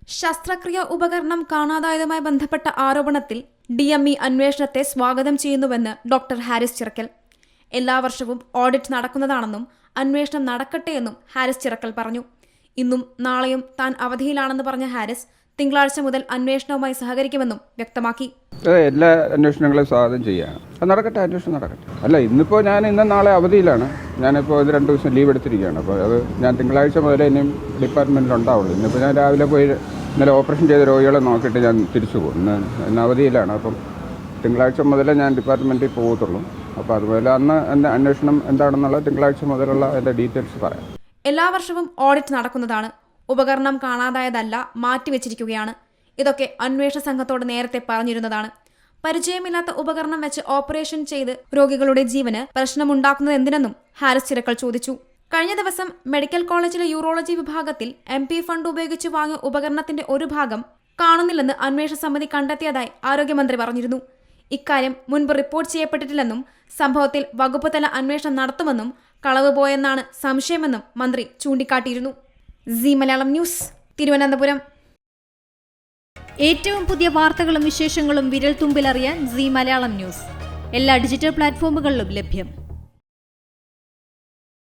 ശസ്ത്രക്രിയ ഉപകരണം കാണാതായതുമായി ബന്ധപ്പെട്ട ആരോപണത്തിൽ DME അന്വേഷണത്തെ സ്വാഗതം ചെയ്യുന്നുവെന്ന് ഡോക്ടർ ഹാരിസ് ചിറക്കൽ. എല്ലാ വർഷവും ഓഡിറ്റ് നടക്കുന്നതാണെന്നും അന്വേഷണം നടക്കട്ടെയെന്നും ഹാരിസ് ചിറക്കൽ പറഞ്ഞു. ഇന്നും നാളെയും താൻ അവധിയിലാണെന്ന് പറഞ്ഞ ഹാരിസ് തിങ്കളാഴ്ച മുതൽ അന്വേഷണവുമായി സഹകരിക്കുമെന്നും വ്യക്തമാക്കി. എല്ലാ അന്വേഷണങ്ങളും സ്വാഗതം ചെയ്യുകയാണ്. അത് നടക്കട്ടെ, അന്വേഷണം നടക്കട്ടെ. അല്ല, ഇന്നും നാളെ അവധിയിലാണ്. ഞാനിപ്പോൾ 2 ദിവസം ലീവ് എടുത്തിരിക്കുകയാണ്. അപ്പോൾ അത് ഞാൻ തിങ്കളാഴ്ച മുതലേ ഇനിയും ഡിപ്പാർട്ട്മെൻറ്റിൽ ഉണ്ടാവുള്ളൂ. ഇന്നിപ്പോൾ ഞാൻ രാവിലെ പോയി ഇന്നലെ ഓപ്പറേഷൻ ചെയ്ത രോഗികളെ നോക്കിയിട്ട് ഞാൻ തിരിച്ചു പോകും. ഇന്ന് അവധിയിലാണ്. അപ്പം തിങ്കളാഴ്ച മുതലേ ഞാൻ ഡിപ്പാർട്ട്മെൻറ്റിൽ പോകത്തുള്ളൂ. അപ്പോൾ അതുപോലെ അന്ന് എൻ്റെ അന്വേഷണം എന്താണെന്നുള്ളത് തിങ്കളാഴ്ച മുതലുള്ള എൻ്റെ ഡീറ്റെയിൽസ് പറയാം. എല്ലാ വർഷവും ഓഡിറ്റ് നടക്കുന്നതാണ്. ഉപകരണം കാണാതായതല്ല, മാറ്റിവെച്ചിരിക്കുകയാണ്. ഇതൊക്കെ അന്വേഷണ സംഘത്തോട് നേരത്തെ പറഞ്ഞിരുന്നതാണ്. പരിചയമില്ലാത്ത ഉപകരണം വെച്ച് ഓപ്പറേഷൻ ചെയ്ത് രോഗികളുടെ ജീവന് പ്രശ്നമുണ്ടാക്കുന്നത് എന്തിനെന്നും ഹാരിസ് ചിറക്കൽ ചോദിച്ചു. കഴിഞ്ഞ ദിവസം മെഡിക്കൽ കോളേജിലെ യൂറോളജി വിഭാഗത്തിൽ MP ഫണ്ട് ഉപയോഗിച്ച് വാങ്ങിയ ഉപകരണത്തിന്റെ ഒരു ഭാഗം കാണുന്നില്ലെന്ന് അന്വേഷണ സമിതി കണ്ടെത്തിയതായി ആരോഗ്യമന്ത്രി പറഞ്ഞിരുന്നു. ഇക്കാര്യം മുൻപ് റിപ്പോർട്ട് ചെയ്യപ്പെട്ടിട്ടില്ലെന്നും സംഭവത്തിൽ വകുപ്പ് തല അന്വേഷണം നടത്തുമെന്നും കളവ് പോയെന്നാണ് സംശയമെന്നും മന്ത്രി ചൂണ്ടിക്കാട്ടിയിരുന്നു. Zee Malayalam news, Thiruvananthapuram. ഏറ്റവും പുതിയ വാർത്തകളും വിശേഷങ്ങളും വിരൽ തുമ്പിലറിയാൻ സി മലയാളം ന്യൂസ് എല്ലാ ഡിജിറ്റൽ പ്ലാറ്റ്ഫോമുകളിലും ലഭ്യം.